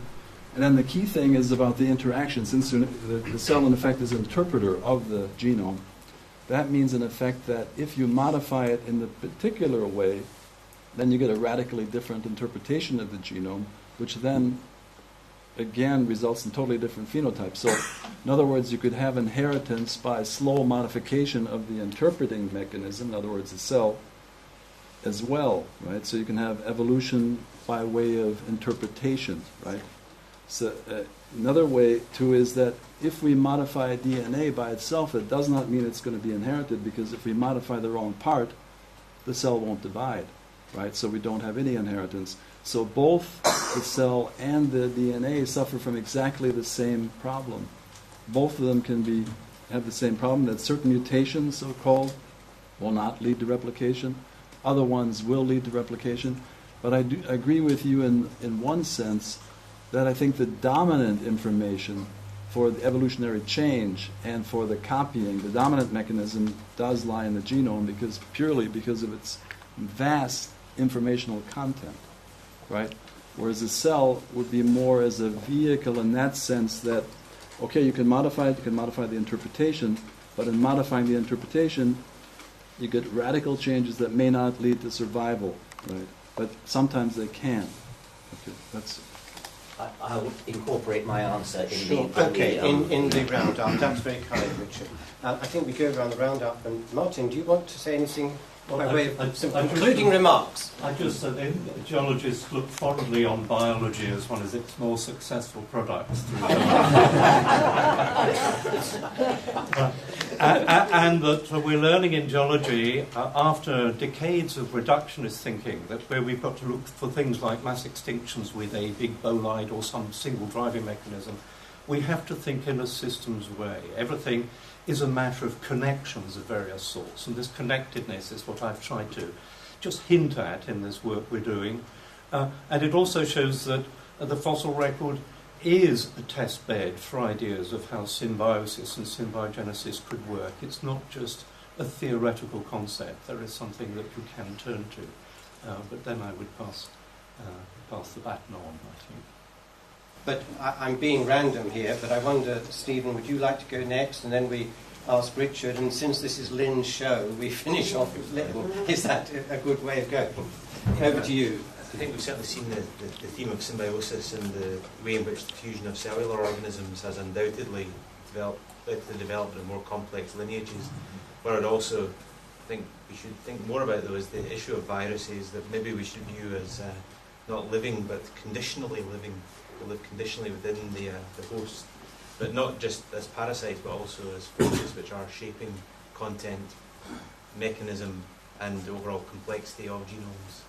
And then the key thing is about the interaction. Since the cell, in effect, is an interpreter of the genome, that means, in effect, that if you modify it in the particular way, then you get a radically different interpretation of the genome, which then, again, results in totally different phenotypes. So, in other words, you could have inheritance by slow modification of the interpreting mechanism, in other words, the cell, as well, right? So you can have evolution by way of interpretation, right? So another way, too, is that if we modify DNA by itself, it does not mean it's going to be inherited, because if we modify the wrong part, the cell won't divide, right? So we don't have any inheritance. So both the cell and the DNA suffer from exactly the same problem. Both of them can have the same problem, that certain mutations, so-called, will not lead to replication. Other ones will lead to replication. But I do agree with you in one sense that I think the dominant information for the evolutionary change and for the copying, the dominant mechanism does lie in the genome, purely because of its vast informational content, right? Whereas a cell would be more as a vehicle in that sense that, okay, you can modify it, you can modify the interpretation, but in modifying the interpretation, you get radical changes that may not lead to survival, right? But sometimes they can. Okay, that's... I'll incorporate my answer in sure. In the roundup. That's very kind, Richard. I think we go around the roundup. And Martin, do you want to say anything by way of some concluding remarks. I just said geologists look fondly on biology as one of its more successful products. And that we're learning in geology, after decades of reductionist thinking, that where we've got to look for things like mass extinctions with a big bolide or some single driving mechanism, we have to think in a systems way. Everything is a matter of connections of various sorts, and this connectedness is what I've tried to just hint at in this work we're doing. And it also shows that the fossil record is a test bed for ideas of how symbiosis and symbiogenesis could work. It's not just a theoretical concept. There is something that you can turn to. But then I would pass the baton on, I think. But I'm being random here, but I wonder, Stephen, would you like to go next? And then we ask Richard, and since this is Lynn's show, we finish off with Lynn. Is that a good way of going? Over to you. I think we've certainly seen the theme of symbiosis and the way in which the fusion of cellular organisms has undoubtedly developed in more complex lineages. But I'd also think we should think more about, though, is the issue of viruses that maybe we should view as not living, but conditionally living. They live conditionally within the host, but not just as parasites, but also as forces which are shaping content, mechanism, and the overall complexity of genomes.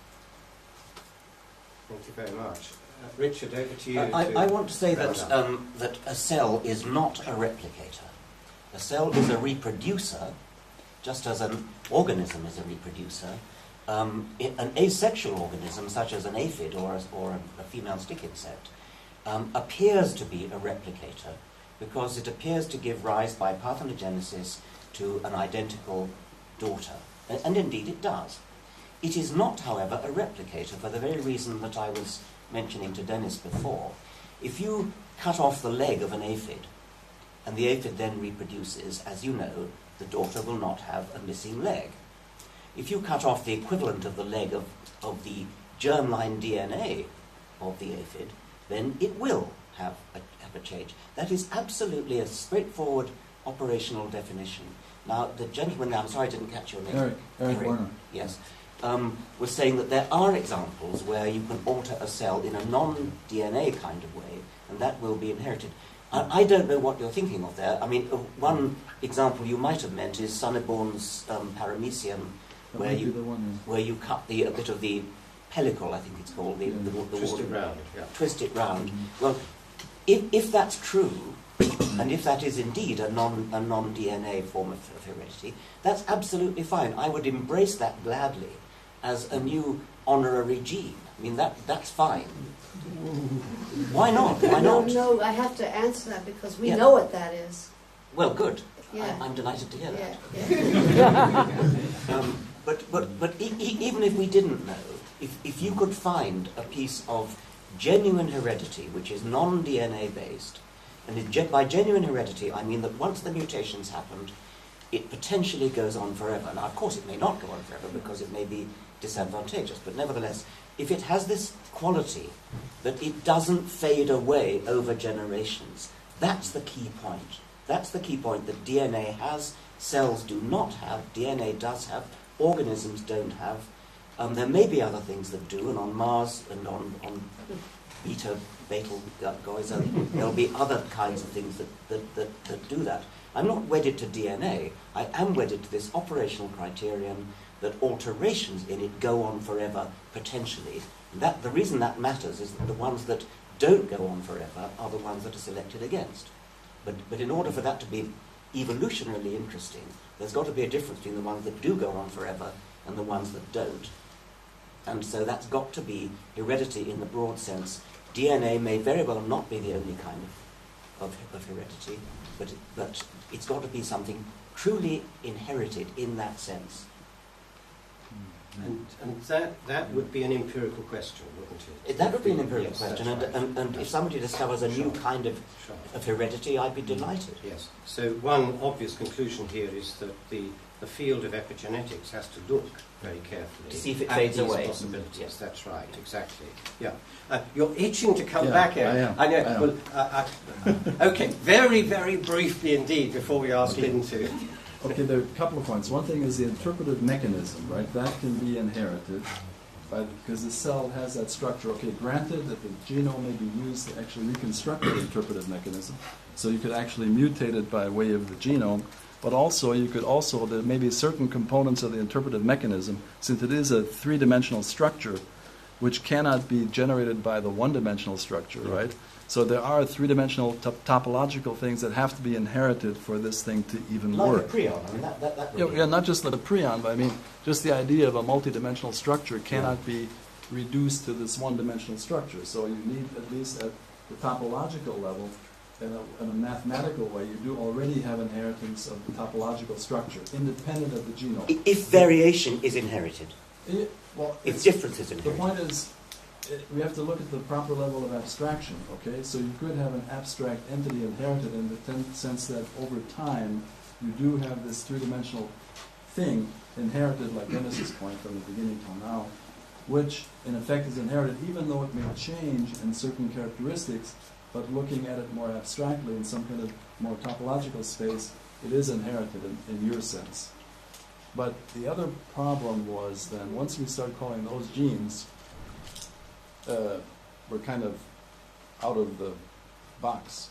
Thank you very much. Richard, over to you. I want to say that that a cell is not a replicator. A cell is a reproducer, just as an organism is a reproducer. An asexual organism, such as an aphid or a female stick insect, appears to be a replicator because it appears to give rise by parthenogenesis to an identical daughter. And indeed it does. It is not, however, a replicator for the very reason that I was mentioning to Denis before. If you cut off the leg of an aphid, and the aphid then reproduces, as you know, the daughter will not have a missing leg. If you cut off the equivalent of the leg of the germline DNA of the aphid, then it will have a change. That is absolutely a straightforward operational definition. Now, the gentleman there, I'm sorry I didn't catch your name. Eric Warner. Yes. Was saying that there are examples where you can alter a cell in a non-DNA kind of way, and that will be inherited. I don't know what you're thinking of there. I mean, one example you might have meant is Sonneborn's paramecium, where you cut a bit of the pellicle, I think it's called, the twist it round. Yeah. Twist it round. Well, if that's true, and if that is indeed a non-DNA form of heredity, that's absolutely fine. I would embrace that gladly as a new honorary gene. I mean, that's fine. Why not? Why not? No, I have to answer that because we know what that is. Well, good. Yeah. I'm delighted to hear that. Yeah. But even if we didn't know, if you could find a piece of genuine heredity which is non-DNA based, and by genuine heredity I mean that once the mutations happened, it potentially goes on forever. Now, of course, it may not go on forever because it may be disadvantageous, but nevertheless, if it has this quality that it doesn't fade away over generations, that's the key point. That's the key point that DNA has, cells do not have, DNA does have, organisms don't have. There may be other things that do, and on Mars and on Beetle Geuser, there'll be other kinds of things that do that. I'm not wedded to DNA. I am wedded to this operational criterion that alterations in it go on forever, potentially. The reason that matters is that the ones that don't go on forever are the ones that are selected against. But in order for that to be evolutionarily interesting, there's got to be a difference between the ones that do go on forever and the ones that don't. And so that's got to be heredity in the broad sense. DNA may very well not be the only kind of heredity, but it's got to be something truly inherited in that sense. And that would be an empirical question, wouldn't it? That would be an empirical question, and if somebody discovers a new kind of heredity, I'd be delighted. Yes. So one obvious conclusion here is that the field of epigenetics has to look very carefully to see if it fades away. Possibilities. Yes. That's right, exactly. Yeah. You're itching to come back, Eric. I know. am. Well, okay, very, very briefly indeed, before we ask Lynn to Okay, there are a couple of points. One thing is the interpretive mechanism, right? That can be inherited because the cell has that structure. Okay, granted that the genome may be used to actually reconstruct the interpretive mechanism, so you could actually mutate it by way of the genome, but also you could also, there may be certain components of the interpretive mechanism, since it is a three-dimensional structure, which cannot be generated by the one-dimensional structure, right? So there are three-dimensional topological things that have to be inherited for this thing to even like work. a prion. I mean, that really Yeah, not just like a prion, but I mean, just the idea of a multi-dimensional structure cannot be reduced to this one-dimensional structure. So you need, at least at the topological level, in a mathematical way, you do already have inheritance of the topological structure, independent of the genome. If variation is inherited, well, if difference is inherited. The point is, we have to look at the proper level of abstraction, okay? So you could have an abstract entity inherited in the sense that over time, you do have this three-dimensional thing inherited, like Denis's point from the beginning till now, which in effect is inherited even though it may change in certain characteristics, but looking at it more abstractly in some kind of more topological space, it is inherited in your sense. But the other problem was then, once we start calling those genes, we're kind of out of the box.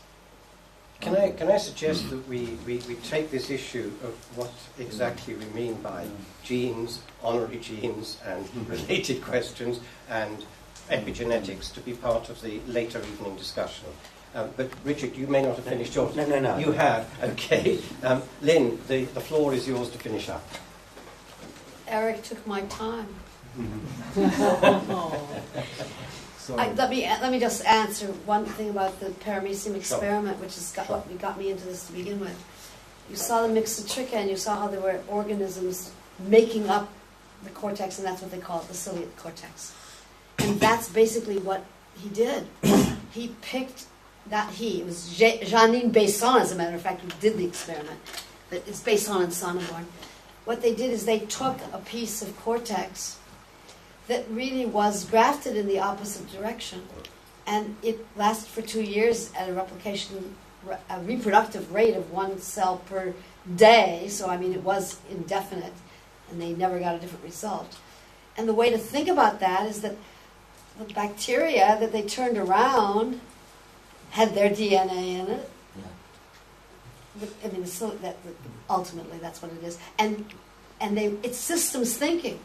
Can I suggest that we take this issue of what exactly we mean by genes, honorary genes, and related questions, and epigenetics to be part of the later evening discussion. But Richard, you may not have finished yours. No. You have. Okay. Lynn, the floor is yours to finish up. Eric took my time. So, Let me just answer one thing about the paramecium experiment, which is what got me into this to begin with. You saw the mixotricha, and you saw how there were organisms making up the cortex, and that's what they call it, the ciliate cortex. And that's basically what he did. He picked it was Janine Besson, as a matter of fact, who did the experiment. But it's Besson and Sonneborn. What they did is they took a piece of cortex that really was grafted in the opposite direction, and it lasted for 2 years at a reproductive rate of 1 cell per day. So I mean, it was indefinite, and they never got a different result. And the way to think about that is that the bacteria that they turned around had their DNA in it. Yeah. I mean, ultimately that's what it is, and it's systems thinking.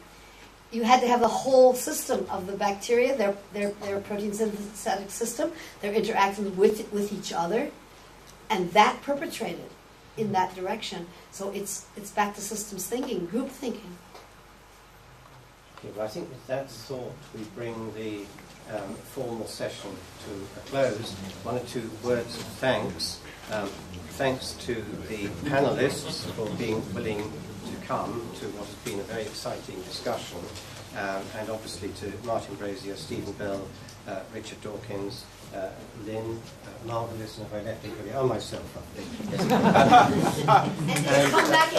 You had to have the whole system of the bacteria, their protein synthetic system, their interactions with each other, and that perpetrated in that direction. So it's back to systems thinking, group thinking. Okay, well, I think with that thought, we bring the formal session to a close. One or two words of thanks. Thanks to the panelists for being willing to come to what has been a very exciting discussion, and obviously to Martin Brazier, Stephen Bell, Richard Dawkins, Lynn, Margulis, and if I left anybody, myself, I think. And come back